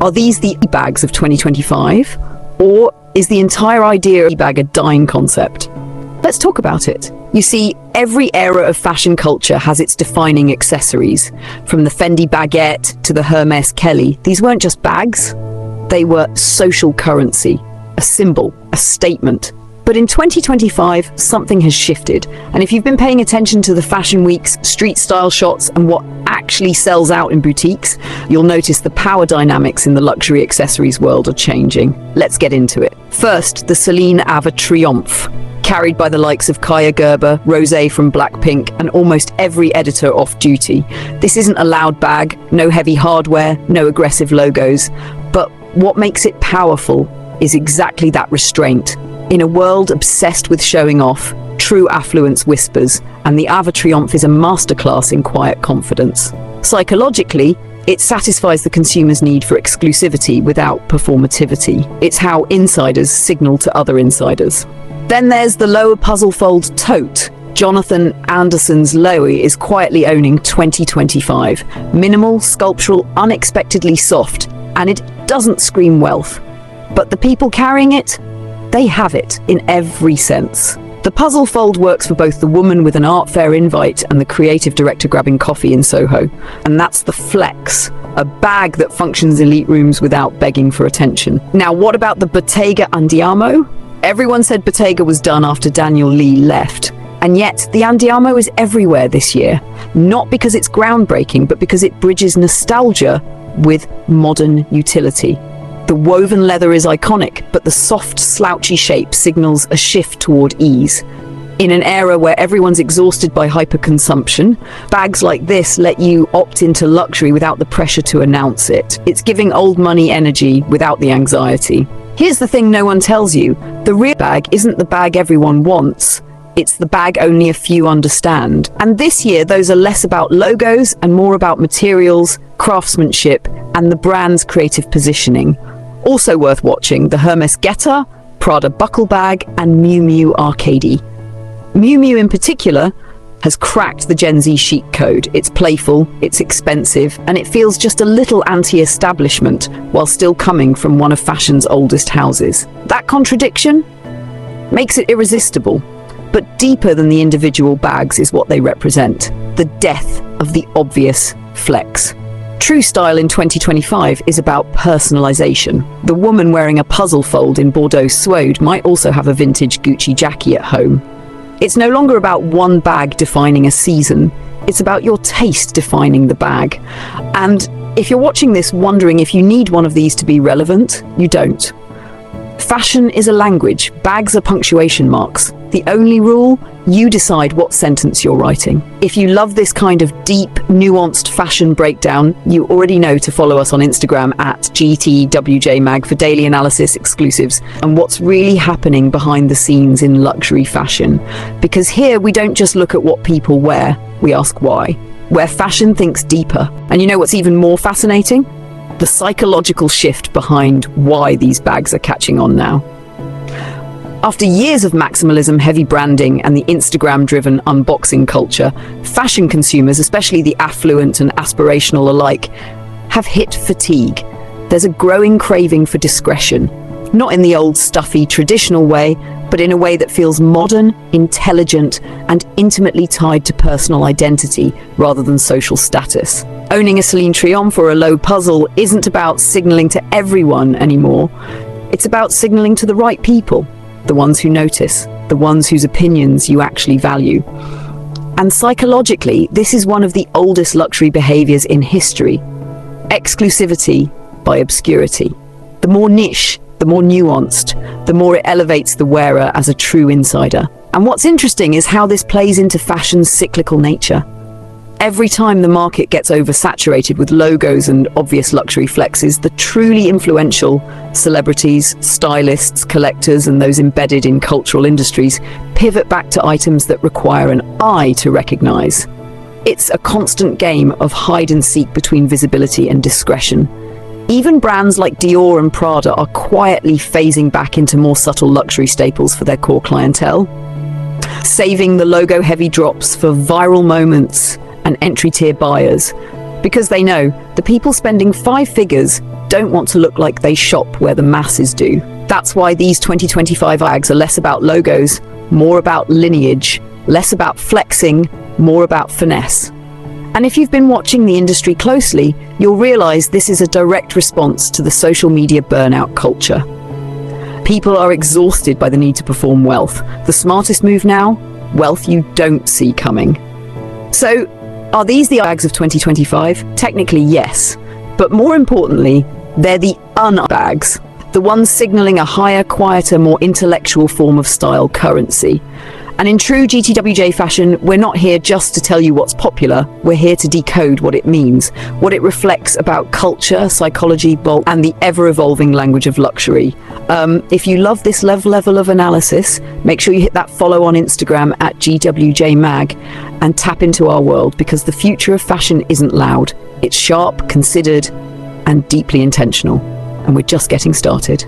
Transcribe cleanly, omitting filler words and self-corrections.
Are these the e-bags of 2025? Or is the entire idea of e-bag a dying concept? Let's talk about it. You see, every era of fashion culture has its defining accessories. From the Fendi baguette to the Hermès Kelly, these weren't just bags. They were social currency, a symbol, a statement. But in 2025, something has shifted. And if you've been paying attention to the fashion weeks, street style shots, and what actually sells out in boutiques, you'll notice the power dynamics in the luxury accessories world are changing. Let's get into it. First, the Celine Ava Triomphe, carried by the likes of Kaya Gerber, Rosé from Blackpink, and almost every editor off duty. This isn't a loud bag, no heavy hardware, no aggressive logos. But what makes it powerful is exactly that restraint. In a world obsessed with showing off, true affluence whispers, and the Ava Triomphe is a masterclass in quiet confidence. Psychologically, it satisfies the consumer's need for exclusivity without performativity. It's how insiders signal to other insiders. Then there's the Loewe Puzzle Fold tote. Jonathan Anderson's Loewe is quietly owning 2025. Minimal, sculptural, unexpectedly soft, and it doesn't scream wealth. But the people carrying it, they have it in every sense. The puzzle fold works for both the woman with an art fair invite and the creative director grabbing coffee in Soho. And that's the flex, a bag that functions in elite rooms without begging for attention. Now, what about the Bottega Andiamo? Everyone said Bottega was done after Daniel Lee left. And yet, the Andiamo is everywhere this year. Not because it's groundbreaking, but because it bridges nostalgia with modern utility. The woven leather is iconic, but the soft, slouchy shape signals a shift toward ease. In an era where everyone's exhausted by hyperconsumption, bags like this let you opt into luxury without the pressure to announce it. It's giving old money energy without the anxiety. Here's the thing no one tells you. The real bag isn't the bag everyone wants. It's the bag only a few understand. And this year, those are less about logos and more about materials, craftsmanship, and the brand's creative positioning. Also worth watching, the Hermès Guetta, Prada buckle bag, and Miu Miu Arcady. Miu Miu in particular has cracked the Gen Z chic code. It's playful, it's expensive, and it feels just a little anti-establishment while still coming from one of fashion's oldest houses. That contradiction makes it irresistible. But deeper than the individual bags is what they represent, the death of the obvious flex. True style in 2025 is about personalization. The woman wearing a puzzle fold in Bordeaux suede might also have a vintage Gucci jackie at home. It's no longer about one bag defining a season. It's about your taste defining the bag. And if you're watching this wondering if you need one of these to be relevant, you don't. Fashion is a language, bags are punctuation marks. The only rule, you decide what sentence you're writing. If you love this kind of deep, nuanced fashion breakdown, you already know to follow us on Instagram at GTWJMag for daily analysis, exclusives, and what's really happening behind the scenes in luxury fashion. Because here we don't just look at what people wear, we ask why. Where fashion thinks deeper. And you know what's even more fascinating? The psychological shift behind why these bags are catching on now. After years of maximalism, heavy branding, and the Instagram-driven unboxing culture, fashion consumers, especially the affluent and aspirational alike, have hit fatigue. There's a growing craving for discretion, not in the old stuffy traditional way, but in a way that feels modern, intelligent, and intimately tied to personal identity rather than social status. Owning a Celine Triomphe or a Loewe Puzzle isn't about signaling to everyone anymore. It's about signaling to the right people, the ones who notice, the ones whose opinions you actually value. And psychologically, this is one of the oldest luxury behaviors in history. Exclusivity by obscurity. The more niche, the more nuanced, the more it elevates the wearer as a true insider. And what's interesting is how this plays into fashion's cyclical nature. Every time the market gets oversaturated with logos and obvious luxury flexes, the truly influential celebrities, stylists, collectors, and those embedded in cultural industries pivot back to items that require an eye to recognize. It's a constant game of hide and seek between visibility and discretion. Even brands like Dior and Prada are quietly phasing back into more subtle luxury staples for their core clientele, saving the logo-heavy drops for viral moments and entry-tier buyers. Because they know the people spending 5 figures don't want to look like they shop where the masses do. That's why these 2025 bags are less about logos, more about lineage, less about flexing, more about finesse. And if you've been watching the industry closely, you'll realize this is a direct response to the social media burnout culture. People are exhausted by the need to perform wealth. The smartest move now? Wealth you don't see coming. So, are these the bags of 2025? Technically, yes. But more importantly, they're the unbags. The ones signaling a higher, quieter, more intellectual form of style currency. And in true GTWJ fashion, we're not here just to tell you what's popular, we're here to decode what it means, what it reflects about culture, psychology, bulk, and the ever-evolving language of luxury. If you love this level of analysis, make sure you hit that follow on Instagram at GWJMag and tap into our world, because the future of fashion isn't loud. It's sharp, considered, and deeply intentional. And we're just getting started.